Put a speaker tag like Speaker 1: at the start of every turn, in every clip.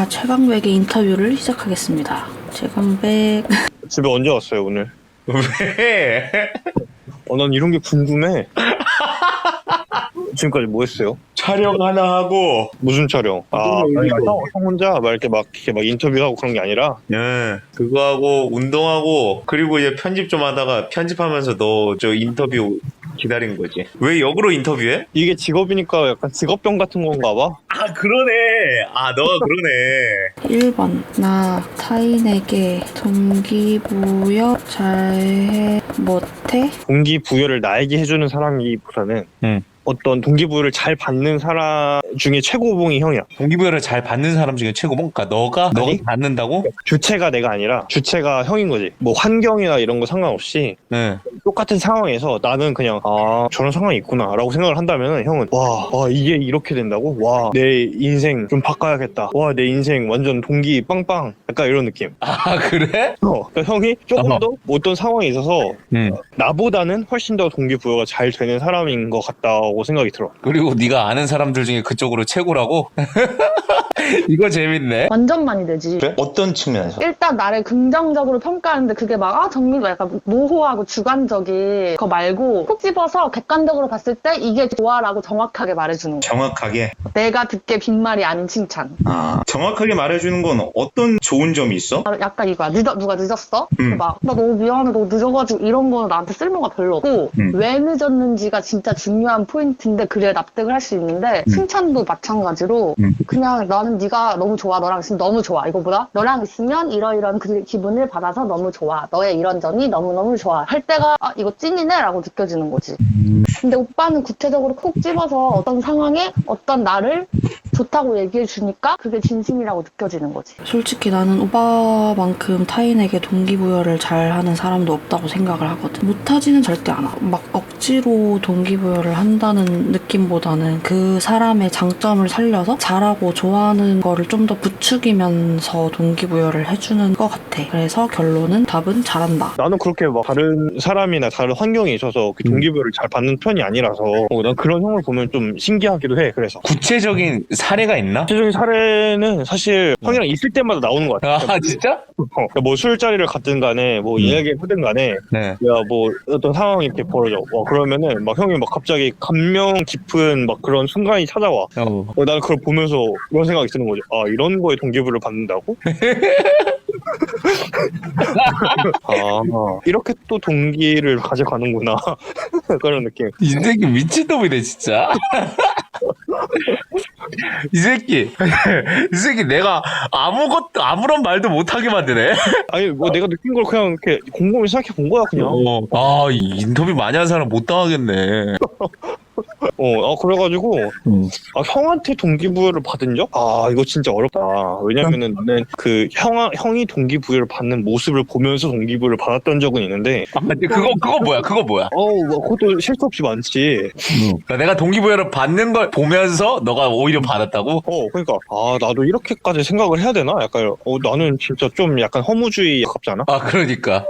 Speaker 1: 최강백의 인터뷰를 시작하겠습니다. 최강백.
Speaker 2: 집에 언제 왔어요 오늘?
Speaker 3: 왜?
Speaker 2: 난 이런 게 궁금해. 지금까지 뭐 했어요?
Speaker 3: 촬영 하나 하고.
Speaker 2: 무슨 촬영? 형 혼자 이렇게 막 인터뷰하고 그런 게 아니라?
Speaker 3: 네, 그거 하고 운동하고 그리고 이제 편집 좀 하다가 편집하면서 너 저 인터뷰 기다린 거지. 왜 역으로 인터뷰해?
Speaker 2: 이게 직업이니까 약간 직업병 같은 건가 봐.
Speaker 3: 아 그러네. 아 너가 그러네.
Speaker 1: 1번. 나 타인에게 동기부여 잘해 못해?
Speaker 2: 동기부여를 나에게 해주는 사람이기보다는 어떤 동기부여를 잘 받는 사람 중에 최고봉이 형이야.
Speaker 3: 동기부여를 잘 받는 사람 중에 최고봉? 그러니까 너가 받는다고?
Speaker 2: 주체가 내가 아니라 주체가 형인 거지. 뭐 환경이나 이런 거 상관없이
Speaker 3: 네.
Speaker 2: 똑같은 상황에서 나는 그냥 저런 상황이 있구나 라고 생각을 한다면 형은 와 이게 이렇게 된다고? 와 내 인생 좀 바꿔야겠다. 와 내 인생 완전 동기 빵빵 약간 이런 느낌.
Speaker 3: 아 그래?
Speaker 2: 그러니까 형이 조금 더 어떤 상황에 있어서 나보다는 훨씬 더 동기부여가 잘 되는 사람인 것 같다고 생각이 들어.
Speaker 3: 그리고 네가 아는 사람들 중에 그쪽으로 최고라고? 이거 재밌네.
Speaker 4: 완전 많이 되지.
Speaker 3: 그래? 어떤 측면에서?
Speaker 4: 일단 나를 긍정적으로 평가하는데 그게 막 정민이가 약간 모호하고 주관적인 거 말고 콕 집어서 객관적으로 봤을 때 이게 좋아라고 정확하게 말해주는 거.
Speaker 5: 정확하게?
Speaker 4: 내가 듣기에 빈말이 아닌 칭찬.
Speaker 5: 정확하게 말해주는 건 어떤 좋은 점이 있어?
Speaker 4: 약간 이거야. 누가 늦었어? 막 나 너무 미안해 너 늦어가지고 이런 거는 나한테 쓸모가 별로 없고 왜 늦었는지가 진짜 중요한 포인트인데 그래야 납득을 할 수 있는데 칭찬도 마찬가지로 그냥 나는 네가 너무 좋아. 너랑 있으면 너무 좋아. 이거보다 너랑 있으면 이러이런 그 기분을 받아서 너무 좋아. 너의 이런 점이 너무너무 좋아. 할 때가 이거 찐이네 라고 느껴지는 거지. 근데 오빠는 구체적으로 콕 집어서 어떤 상황에 어떤 나를 좋다고 얘기해 주니까 그게 진심이라고 느껴지는 거지.
Speaker 1: 솔직히 나는 오빠만큼 타인에게 동기부여를 잘하는 사람도 없다고 생각을 하거든. 못하지는 절대 않아. 막 억지로 동기부여를 한다는 느낌보다는 그 사람의 장점을 살려서 잘하고 좋아하는 거를 좀 더 부추기면서 동기부여를 해주는 것 같아. 그래서 결론은 답은 잘한다.
Speaker 2: 나는 그렇게 막 다른 사람이나 다른 환경에 있어서 그 동기부여를 잘 받는 편이 아니라서 난 그런 형을 보면 좀 신기하기도 해. 그래서
Speaker 3: 구체적인 사례가 있나?
Speaker 2: 구체적인 사례는 사실 형이랑 있을 때마다 나오는 것 같아.
Speaker 3: 아 진짜?
Speaker 2: 그러니까 뭐 술자리를 갔든 간에 뭐 이야기를 하든 간에
Speaker 3: 네.
Speaker 2: 야 뭐 어떤 상황이 이렇게 벌어져. 그러면은 막 형이 막 갑자기 감명 깊은 막 그런 순간이 찾아와. 나는 그걸 보면서 그런 생각이 드는 거죠. 이런 거에 동기부여를 받는다고? 이렇게 또 동기를 가져가는구나. 그런 느낌.
Speaker 3: 이 새끼 미친놈이네 진짜. 이 새끼 내가 아무런 말도 못하게 만드네.
Speaker 2: 아니 뭐 내가 느낀 걸 그냥 이렇게 곰곰이 생각해 본 거야 그냥.
Speaker 3: 이 인터뷰 많이 한 사람 못 당하겠네.
Speaker 2: 그래가지고 형한테 동기부여를 받은 적? 이거 진짜 어렵다. 왜냐면은 나는 그 형이 동기부여를 받는 모습을 보면서 동기부여를 받았던 적은 있는데.
Speaker 3: 그거 뭐야?
Speaker 2: 그것도 실수 없이 많지.
Speaker 3: 그러니까 내가 동기부여를 받는 걸 보면서 너가 오히려 받았다고?
Speaker 2: 그러니까 나도 이렇게까지 생각을 해야 되나? 약간 나는 진짜 좀 약간 허무주의 가깝잖아.
Speaker 3: 그러니까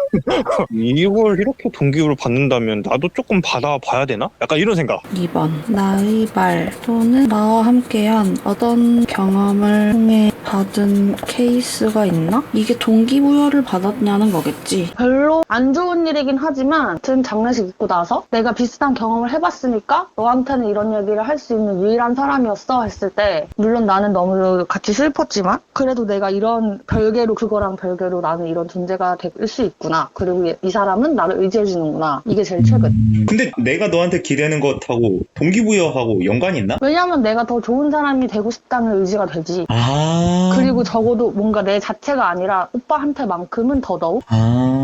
Speaker 2: 이걸 이렇게 동기부여를 받는다면 나도 조금 받아봐야 되나? 약간 이런 생각.
Speaker 1: 2번. 나의 말 또는 나와 함께한 어떤 경험을 통해 받은 케이스가 있나? 이게 동기부여를 받았냐는 거겠지.
Speaker 4: 별로 안 좋은 일이긴 하지만 같은 장례식 있고 나서 내가 비슷한 경험을 해봤으니까 너한테는 이런 얘기를 할 수 있는 유일한 사람이었어 했을 때 물론 나는 너무 같이 슬펐지만 그래도 내가 이런 그거랑 별개로 나는 이런 존재가 될 수 있구나. 그리고 이 사람은 나를 의지해주는구나. 이게 제일 최근.
Speaker 5: 근데 내가 너한테 기대는 것하고 동기부여하고 연관이 있나?
Speaker 4: 왜냐면 내가 더 좋은 사람이 되고 싶다는 의지가 되지. 그리고 적어도 뭔가 내 자체가 아니라 오빠한테만큼은 더더욱.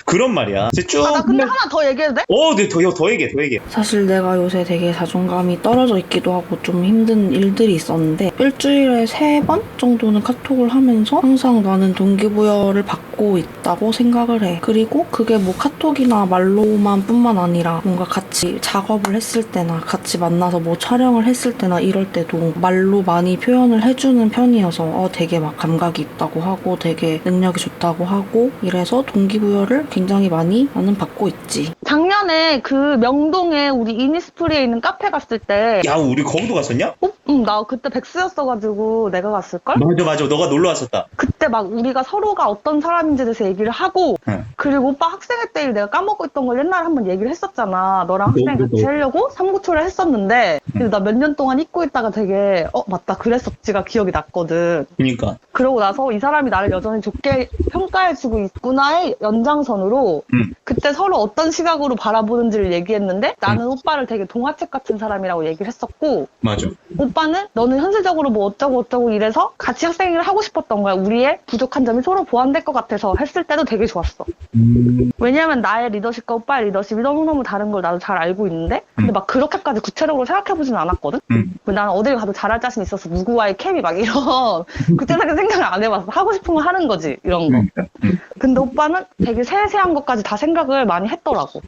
Speaker 5: 그런 말이야.
Speaker 4: 나 근데 하나 더 얘기해도 돼?
Speaker 5: 네, 더 얘기해.
Speaker 1: 사실 내가 요새 되게 자존감이 떨어져 있기도 하고 좀 힘든 일들이 있었는데 일주일에 3번 정도는 카톡을 하면서 항상 나는 동기부여를 받고 있다고 생각을 해. 그리고 그게 뭐 카톡이나 말로만 뿐만 아니라 뭔가 같이 작업을 했을 때나 같이 만나서 뭐 촬영을 했을 때나 이럴 때도 말로 많이 표현을 해주는 편이어서 되게 막 감각이 있다고 하고 되게 능력이 좋다고 하고 이래서 동기부여를 굉장히 굉장히 많이 나는 받고 있지.
Speaker 4: 작년에 그 명동에 우리 이니스프리에 있는 카페 갔을 때
Speaker 5: 야, 우리 거기도 갔었냐?
Speaker 4: 응, 나 그때 백수였어가지고 내가 갔을걸?
Speaker 5: 맞아. 너가 놀러 왔었다.
Speaker 4: 그때 막 우리가 서로가 어떤 사람인지에 대해서 얘기를 하고
Speaker 5: 응.
Speaker 4: 그리고 오빠 학생회 때 내가 까먹고 있던 걸 옛날에 한번 얘기를 했었잖아. 너랑 학생 같이 하려고 삼고초를 했었는데 근데 나 몇 년 동안 잊고 있다가 되게 맞다 그랬었지가 기억이 났거든.
Speaker 5: 그니까.
Speaker 4: 그러고 나서 이 사람이 나를 여전히 좋게 평가해주고 있구나의 연장선으로 그때 서로 어떤 시각으로 바라보는지를 얘기했는데 나는 오빠를 되게 동화책 같은 사람이라고 얘기를 했었고
Speaker 5: 맞아.
Speaker 4: 오빠는 너는 현실적으로 뭐 어쩌고 이래서 같이 학생회를 하고 싶었던 거야. 우리의 부족한 점이 서로 보완될 것 같아서 했을 때도 되게 좋았어. 왜냐면 나의 리더십과 오빠의 리더십이 너무너무 다른 걸 나도 잘 알고 있는데 근데 막 그렇게까지 구체적으로 생각해보진 않았거든? 나는 어딜 가도 잘할 자신 있어서 누구와의 케미 막 이런 구체적인 생각을 안 해봤어. 하고 싶은 거 하는 거지 이런 거. 근데 오빠는 되게 세세한 것까지 다 생각을 많이 했더라고.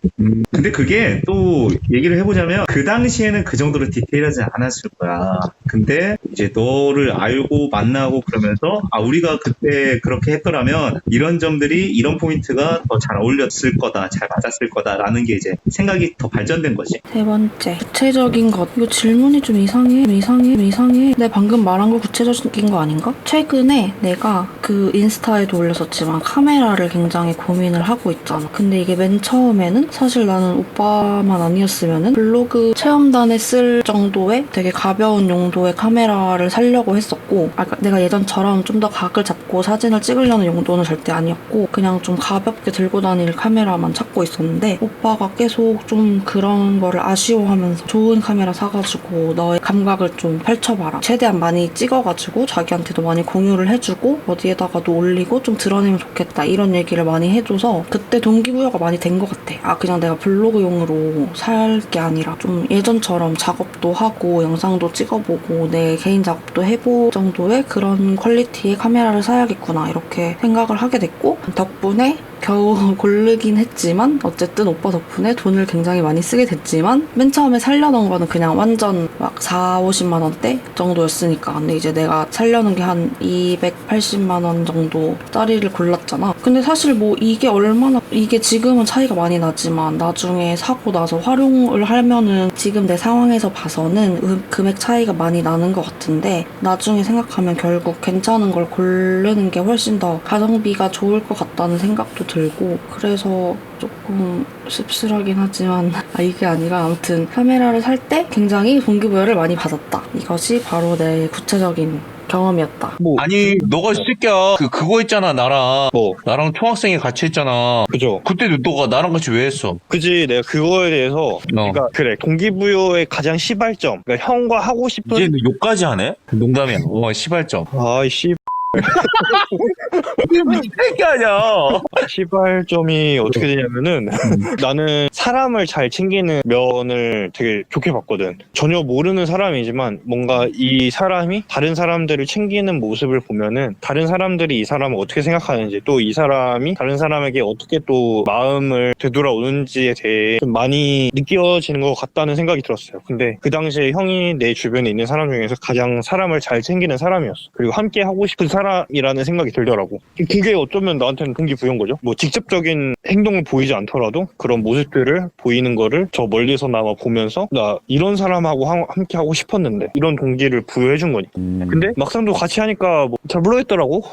Speaker 5: 근데 그게 또 얘기를 해보자면 그 당시에는 그 정도로 디테일하지 않았을 거야. 근데 이제 너를 알고 만나고 그러면서 우리가 그때 그렇게 했더라면 이런 점들이 이런 포인트가 더 잘 어울렸을 거다, 잘 맞았을 거다라는 게 이제 생각이 더 발전된 거지.
Speaker 1: 세 번째, 구체적인 것. 이거 질문이 좀 이상해. 내가 방금 말한 거 구체적인 거 아닌가? 최근에 내가 그 인스타에도 올렸었지만 카메라를 굉장히 고민을 하고 있잖아. 근데 이게 맨 처음에는 사실 나는 오빠만 아니었으면은 블로그 체험단에 쓸 정도의 되게 가벼운 용도의 카메라를 사려고 했었고 그러니까 내가 예전처럼 좀 더 각을 잡고 사진을 찍으려는 용도는 절대 아니었고 그냥 좀 가볍게 들고 다닐 카메라만 찾고 있었는데 오빠가 계속 좀 그런 거를 아쉬워하면서 좋은 카메라 사가지고 너의 감각을 좀 펼쳐봐라. 최대한 많이 찍어가지고 자기한테도 많이 공유를 해주고 어디에다가도 올리고 좀 드러내면 좋겠다. 이런 얘기를 많이 해줘서 그때 동기부여가 많이 된 것 같아. 그냥 내가 블로그용으로 살 게 아니라 좀 예전처럼 작업도 하고 영상도 찍어보고 내 개인 작업도 해볼 정도의 그런 퀄리티의 카메라를 사야겠구나 이렇게 생각을 하게 됐고 덕분에 겨우 고르긴 했지만 어쨌든 오빠 덕분에 돈을 굉장히 많이 쓰게 됐지만 맨 처음에 살려던 거는 그냥 완전 막 40-50만 원대 정도였으니까 근데 이제 내가 살려는 게 한 280만 원 정도 짜리를 골랐잖아. 근데 사실 뭐 이게 지금은 차이가 많이 나지만 나중에 사고 나서 활용을 하면은 지금 내 상황에서 봐서는 금액 차이가 많이 나는 것 같은데 나중에 생각하면 결국 괜찮은 걸 고르는 게 훨씬 더 가성비가 좋을 것 같다는 생각도 들고 그래서 조금 씁쓸하긴 하지만 이게 아니라 아무튼 카메라를 살 때 굉장히 동기부여를 많이 받았다. 이것이 바로 내 구체적인 경험이었다.
Speaker 3: 아니 너가 이 새끼야 그거 했잖아 나랑 나랑 총학생회 같이 했잖아.
Speaker 2: 그죠.
Speaker 3: 그때도 너가 나랑 같이 왜 했어?
Speaker 2: 그지. 내가 그거에 대해서 그러니까 그래 동기부여의 가장 시발점. 그러니까 형과 하고 싶은
Speaker 3: 이제 너 욕까지 하네? 농담이야. 시발점.
Speaker 2: 아이씨
Speaker 3: 새끼 아니야.
Speaker 2: 시발점이 어떻게 되냐면은 나는 사람을 잘 챙기는 면을 되게 좋게 봤거든. 전혀 모르는 사람이지만 뭔가 이 사람이 다른 사람들을 챙기는 모습을 보면은 다른 사람들이 이 사람을 어떻게 생각하는지 또 이 사람이 다른 사람에게 어떻게 또 마음을 되돌아오는지에 대해 좀 많이 느껴지는 것 같다는 생각이 들었어요. 근데 그 당시에 형이 내 주변에 있는 사람 중에서 가장 사람을 잘 챙기는 사람이었어. 그리고 함께 하고 싶은 사람이라는 생각이 들더라고. 그게 어쩌면 나한테는 동기부여인 거죠. 뭐 직접적인 행동을 보이지 않더라도 그런 모습들을 보이는 거를 저 멀리서나마 보면서 나 이런 사람하고 함께 하고 싶었는데 이런 동기를 부여해준 거니. 근데 막상 또 같이 하니까 뭐 잘 모르겠더라고.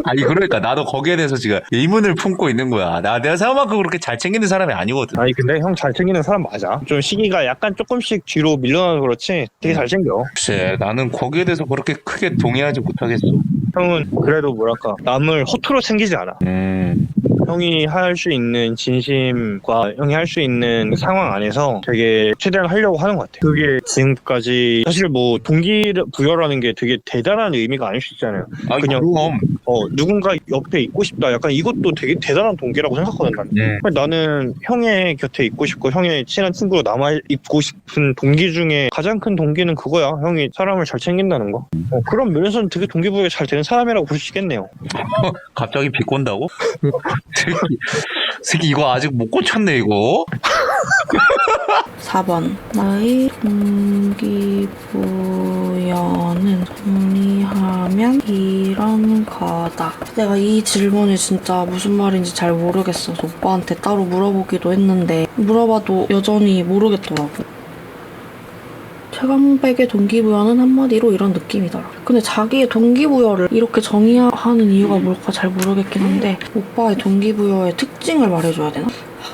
Speaker 3: 아니 그러니까 나도 거기에 대해서 지금 의문을 품고 있는 거야. 내가 생각만큼 그렇게 잘 챙기는 사람이 아니거든.
Speaker 2: 아니 근데 형 잘 챙기는 사람 맞아. 좀 시기가 약간 조금씩 뒤로 밀려나서 그렇지 되게 잘 챙겨.
Speaker 3: 글쎄 나는 거기에 대해서 그렇게 크게 동의하지 못하겠어.
Speaker 2: 형은 그래도 뭐랄까 남을 허투루 챙기지 않아. 형이 할 수 있는 진심과 형이 할 수 있는 상황 안에서 되게 최대한 하려고 하는 것 같아. 그게 지금까지 사실 뭐 동기부여라는 게 되게 대단한 의미가 아닐 수 있잖아요. 그냥
Speaker 3: 그럼.
Speaker 2: 누군가 옆에 있고 싶다. 약간 이것도 되게 대단한 동기라고 생각하거든 나는. 나는 형의 곁에 있고 싶고 형의 친한 친구로 남아 있고 싶은 동기 중에 가장 큰 동기는 그거야. 형이 사람을 잘 챙긴다는 거. 그런 면에서는 되게 동기부여가 잘 되는 사람이라고 볼 수 있겠네요.
Speaker 3: 갑자기 비꼰다고? 새끼 이거 아직 못 고쳤네 이거.
Speaker 1: 4번 나의 동기부여 동기부여는 정리하면 이런 거다. 내가 이 질문이 진짜 무슨 말인지 잘 모르겠어서 오빠한테 따로 물어보기도 했는데 물어봐도 여전히 모르겠더라고. 최강백의 동기부여는 한마디로 이런 느낌이더라. 근데 자기의 동기부여를 이렇게 정의하는 이유가 뭘까 잘 모르겠긴 한데 오빠의 동기부여의 특징을 말해줘야 되나?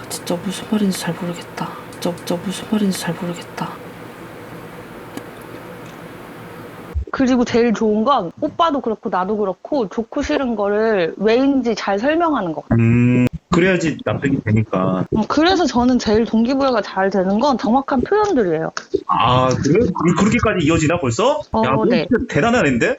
Speaker 1: 진짜 무슨 말인지 잘 모르겠다. 진짜 무슨 말인지 잘 모르겠다.
Speaker 4: 그리고 제일 좋은 건 오빠도 그렇고 나도 그렇고 좋고 싫은 거를 왜인지 잘 설명하는 것 같아요.
Speaker 5: 그래야지 납득이 되니까.
Speaker 4: 그래서 저는 제일 동기부여가 잘 되는 건 정확한 표현들이에요.
Speaker 5: 아, 그래? 그렇게까지 이어지나 벌써? 야, 너
Speaker 4: 네.
Speaker 5: 진짜 대단한 앤데?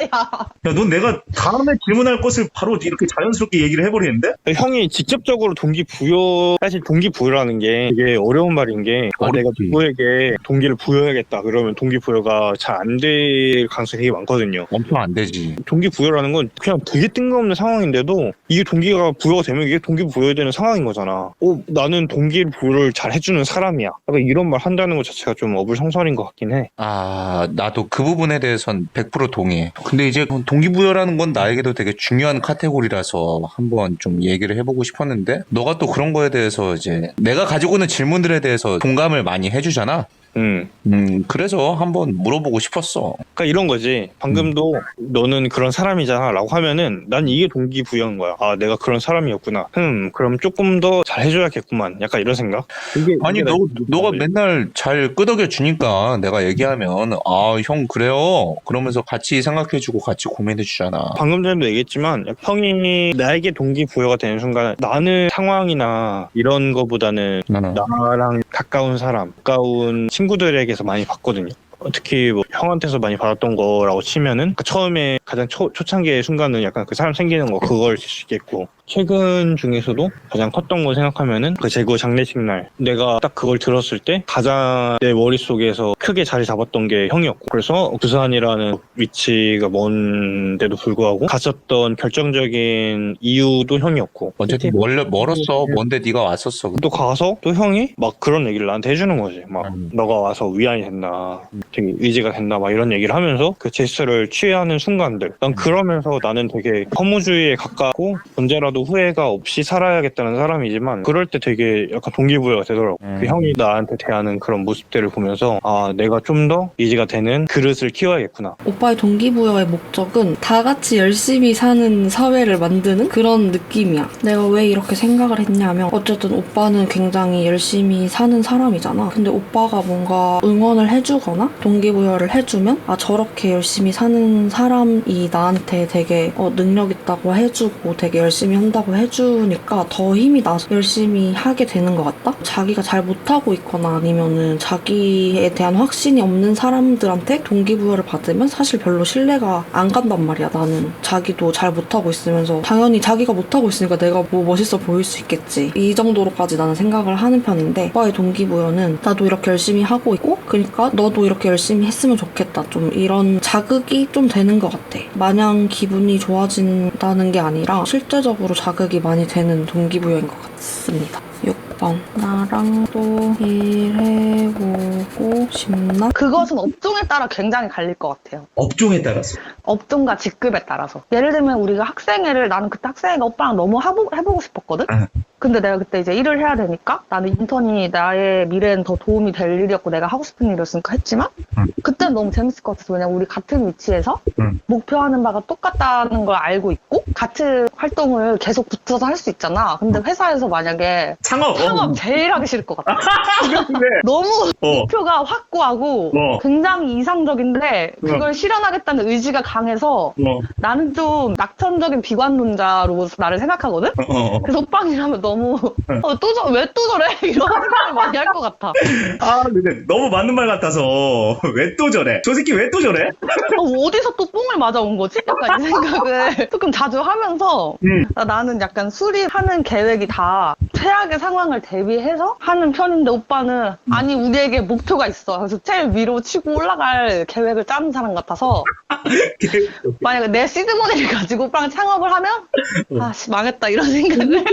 Speaker 5: 야, 넌 내가 다음에 질문할 것을 바로 이렇게 자연스럽게 얘기를 해버리는데?
Speaker 2: 형이 직접적으로 동기부여, 사실 동기부여라는 게 되게 어려운 말인 게, 내가 누구에게 동기를 부여해야겠다 그러면 동기부여가 잘 안 될 가능성이 되게 많거든요.
Speaker 3: 엄청 안 되지.
Speaker 2: 동기부여라는 건 그냥 되게 뜬금없는 상황인데도 이게 동기가 부여가 되면 이게 동기부여되는 상황인 거잖아. 나는 동기부여를 잘 해주는 사람이야. 약간 이런 말 한다는 것 자체가 좀 어불성설인 것 같긴 해.
Speaker 3: 아, 나도 그 부분에 대해선 100% 동의해. 근데 이제 동기부여라는 건 나에게도 되게 중요한 카테고리라서 한번 좀 얘기를 해보고 싶었는데, 너가 또 그런 거에 대해서 이제 내가 가지고 있는 질문들에 대해서 공감을 많이 해주잖아. 그래서 한번 물어보고 싶었어.
Speaker 2: 그러니까 이런 거지. 방금도 너는 그런 사람이잖아 라고 하면은 난 이게 동기부여인 거야. 아, 내가 그런 사람이었구나. 그럼 조금 더 잘 해줘야겠구만. 약간 이런 생각?
Speaker 3: 아니, 너가 맨날 잘 끄덕여 주니까 내가 얘기하면, 아, 형, 그래요? 그러면서 같이 생각해주고 같이 고민해 주잖아.
Speaker 2: 방금 전에도 얘기했지만 형이 나에게 동기부여가 되는 순간 나는 상황이나 이런 거보다는 나랑 가까운 사람, 가까운 친구들에게서 많이 봤거든요. 특히 뭐 형한테서 많이 받았던 거라고 치면은 처음에 가장 초창기의 순간은 약간 그 사람 생기는 거 그걸 칠 수 있겠고, 최근 중에서도 가장 컸던 거 생각하면은 그 재고 장례식 날 내가 딱 그걸 들었을 때 가장 내 머릿속에서 크게 자리 잡았던 게 형이었고, 그래서 부산이라는 위치가 먼데도 불구하고 갔었던 결정적인 이유도 형이었고,
Speaker 3: 어쨌든 멀었어. 먼데 네가 왔었어.
Speaker 2: 또 가서 또 형이 막 그런 얘기를 나한테 해주는 거지. 막 너가 와서 위안이 된다, 되게 의지가 된다, 막 이런 얘기를 하면서 그 제스처를 취하는 순간들, 난 그러면서 나는 되게 허무주의에 가깝고 언제라도 후회가 없이 살아야겠다는 사람이지만 그럴 때 되게 약간 동기부여가 되더라고. 그 형이 나한테 대하는 그런 모습들을 보면서 아, 내가 좀 더 의지가 되는 그릇을 키워야겠구나.
Speaker 1: 오빠의 동기부여의 목적은 다 같이 열심히 사는 사회를 만드는 그런 느낌이야. 내가 왜 이렇게 생각을 했냐면 어쨌든 오빠는 굉장히 열심히 사는 사람이잖아. 근데 오빠가 뭔가 응원을 해주거나 동기부여를 해주면 아, 저렇게 열심히 사는 사람이 나한테 되게 능력 있다고 해주고 되게 열심히 한다고 해주니까 더 힘이 나서 열심히 하게 되는 것 같다? 자기가 잘 못하고 있거나 아니면은 자기에 대한 확신이 없는 사람들한테 동기부여를 받으면 사실 별로 신뢰가 안 간단 말이야. 나는 자기도 잘 못하고 있으면서 당연히 자기가 못하고 있으니까 내가 뭐 멋있어 보일 수 있겠지, 이 정도로까지 나는 생각을 하는 편인데, 오빠의 동기부여는 나도 이렇게 열심히 하고 있고 그러니까 너도 이렇게 열심히 했으면 좋겠다, 좀 이런 자극이 좀 되는 것 같아. 마냥 기분이 좋아진다는 게 아니라 실제적으로 자극이 많이 되는 동기부여인 것 같습니다. 6번. 나랑 또 일해보고 싶나?
Speaker 4: 그것은 업종에 따라 굉장히 갈릴 것 같아요.
Speaker 5: 업종에 따라서.
Speaker 4: 업종과 직급에 따라서. 예를 들면 우리가 학생회를, 나는 그때 학생회가 오빠랑 너무 해보고 싶었거든? 근데 내가 그때 이제 일을 해야 되니까 나는 인턴이 나의 미래엔 더 도움이 될 일이었고 내가 하고 싶은 일이었으니까 했지만 그때는 너무 재밌을 것 같았어. 왜냐면 우리 같은 위치에서 목표하는 바가 똑같다는 걸 알고 있고 같은 활동을 계속 붙어서 할 수 있잖아. 근데 회사에서 만약에
Speaker 5: 창업
Speaker 4: 제일 하기 싫을 것 같아.
Speaker 5: 그래.
Speaker 4: 너무 목표가 확고하고 굉장히 이상적인데 그걸 실현하겠다는 의지가 강해서 나는 좀 낙천적인 비관론자로 나를 생각하거든? 그래서 오빠랑 일하면 너무 왜 또 저래? 이런 생각을 많이 할 것 같아.
Speaker 5: 아, 근데 너무 맞는 말 같아서 왜 또 저래? 저 새끼 왜 또 저래?
Speaker 4: 어디서 또 뽕을 맞아온 거지? 약간 이 생각을 조금 자주 하면서 나는 약간 수립하는 계획이 다 최악의 상황을 대비해서 하는 편인데 오빠는 아니 우리에게 목표가 있어. 그래서 제일 위로 치고 올라갈 계획을 짜는 사람 같아서 만약에 내 시드머니를 가지고 오빠랑 창업을 하면 아씨 망했다 이런 생각을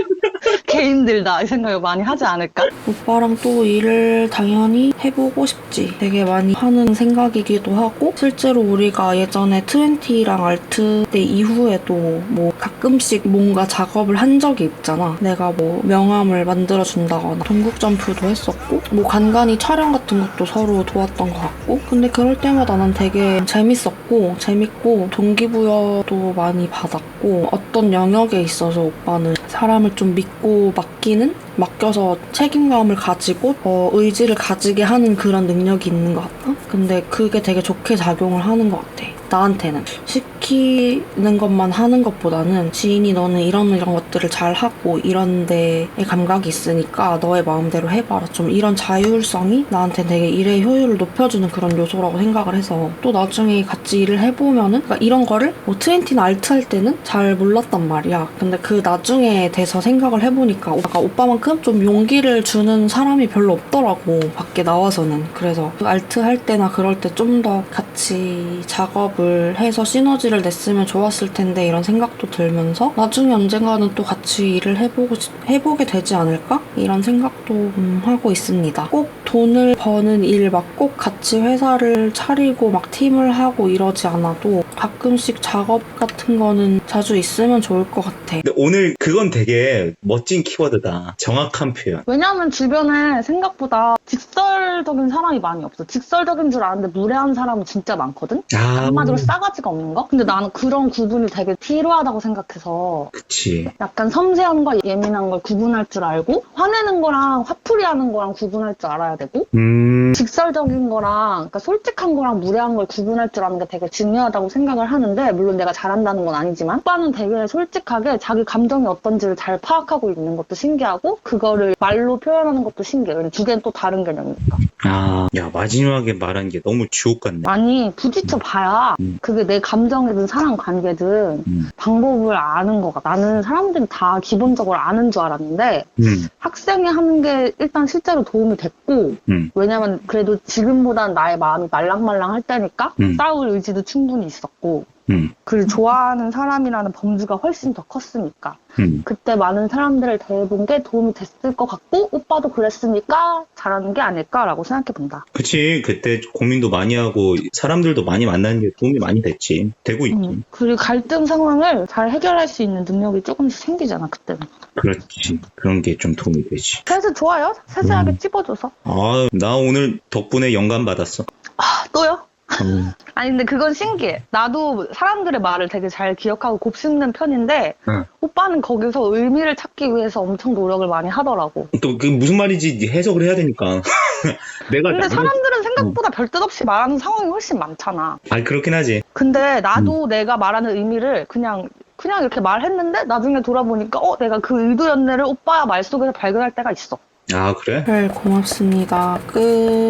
Speaker 4: 개 힘들다 이 생각을 많이 하지 않을까?
Speaker 1: 오빠랑 또 일을 당연히 해보고 싶지. 되게 많이 하는 생각이기도 하고, 실제로 우리가 예전에 20랑 알트 때 이후에도 뭐 가끔씩 뭔가 작업을 한 적이 있잖아. 내가 뭐 명함을 만들어준다거나 동국점프도 했었고, 뭐 간간히 촬영 같은 것도 서로 도왔던 것 같고, 근데 그럴 때마다 난 되게 재밌고 동기부여도 많이 받았고, 어떤 영역에 있어서 오빠는 사람을 좀 믿고 맡겨서 책임감을 가지고 의지를 가지게 하는 그런 능력이 있는 것 같아. 근데 그게 되게 좋게 작용을 하는 것 같아. 나한테는 시키는 것만 하는 것보다는 지인이 너는 이런 것들을 잘 하고 이런 데에 감각이 있으니까 너의 마음대로 해봐라, 좀 이런 자율성이 나한테 되게 일의 효율을 높여주는 그런 요소라고 생각을 해서, 또 나중에 같이 일을 해보면은, 그러니까 이런 거를 뭐 20나 알트 할 때는 잘 몰랐단 말이야. 근데 그 나중에 돼서 생각을 해보니까 오빠만큼 좀 용기를 주는 사람이 별로 없더라고, 밖에 나와서는. 그래서 알트 할 때나 그럴 때 좀 더 같이 작업을 해서 시너지를 냈으면 좋았을 텐데, 이런 생각도 들면서 나중에 언젠가는 또 같이 일을 해보게 되지 않을까? 이런 생각도 하고 있습니다. 꼭 돈을 버는 일 막 꼭 같이 회사를 차리고 막 팀을 하고 이러지 않아도 가끔씩 작업 같은 거는 자주 있으면 좋을 것 같아.
Speaker 5: 근데 오늘 그건 되게 멋진 키워드다. 정확한 표현.
Speaker 4: 왜냐면 주변에 생각보다 직설적인 사람이 많이 없어. 직설적인 줄 아는데 무례한 사람은 진짜 많거든? 한마디로 싸가지가 없는 거? 근데 나는 그런 구분이 되게 필요하다고 생각해서,
Speaker 5: 그치.
Speaker 4: 약간 섬세한 거 예민한 걸 구분할 줄 알고, 화내는 거랑 화풀이 하는 거랑 구분할 줄 알아야 되고, 직설적인 거랑, 그러니까 솔직한 거랑 무례한 걸 구분할 줄 아는 게 되게 중요하다고 생각을 하는데, 물론 내가 잘한다는 건 아니지만 오빠는 되게 솔직하게 자기 감정이 어떤지를 잘 파악하고 있는 것도 신기하고, 그거를 말로 표현하는 것도 신기해. 왜냐면 두 개는 또 다른 개념이니까.
Speaker 5: 야, 마지막에 말한 게 너무 주옥 같네.
Speaker 4: 아니, 부딪혀 봐야 그게 내 감정이든 사람 관계든 방법을 아는 거가. 나는 사람들이 다 기본적으로 아는 줄 알았는데 학생이 하는 게 일단 실제로 도움이 됐고, 왜냐면 그래도 지금보단 나의 마음이 말랑말랑할 때니까 싸울 의지도 충분히 있었고, 그를 좋아하는 사람이라는 범주가 훨씬 더 컸으니까 그때 많은 사람들을 대해본 게 도움이 됐을 것 같고, 오빠도 그랬으니까 잘하는 게 아닐까라고 생각해 본다.
Speaker 5: 그치. 그때 고민도 많이 하고 사람들도 많이 만나는 게 도움이 많이 됐지. 되고 있지.
Speaker 4: 그리고 갈등 상황을 잘 해결할 수 있는 능력이 조금씩 생기잖아, 그때는.
Speaker 5: 그렇지. 그런 게 좀 도움이 되지.
Speaker 4: 그래서 좋아요. 세세하게 찝어줘서.
Speaker 5: 나 오늘 덕분에 영감 받았어.
Speaker 4: 또요? 아니 근데 그건 신기해. 나도 사람들의 말을 되게 잘 기억하고 곱씹는 편인데 오빠는 거기서 의미를 찾기 위해서 엄청 노력을 많이 하더라고.
Speaker 5: 또 그게 무슨 말인지 해석을 해야 되니까.
Speaker 4: 근데 사람들은 생각보다 별 뜻 없이 말하는 상황이 훨씬 많잖아.
Speaker 5: 그렇긴 하지.
Speaker 4: 근데 나도 내가 말하는 의미를 그냥 이렇게 말했는데 나중에 돌아보니까 내가 그 의도였네를 오빠 말 속에서 발견할 때가 있어.
Speaker 5: 그래?
Speaker 1: 네, 고맙습니다. 끝.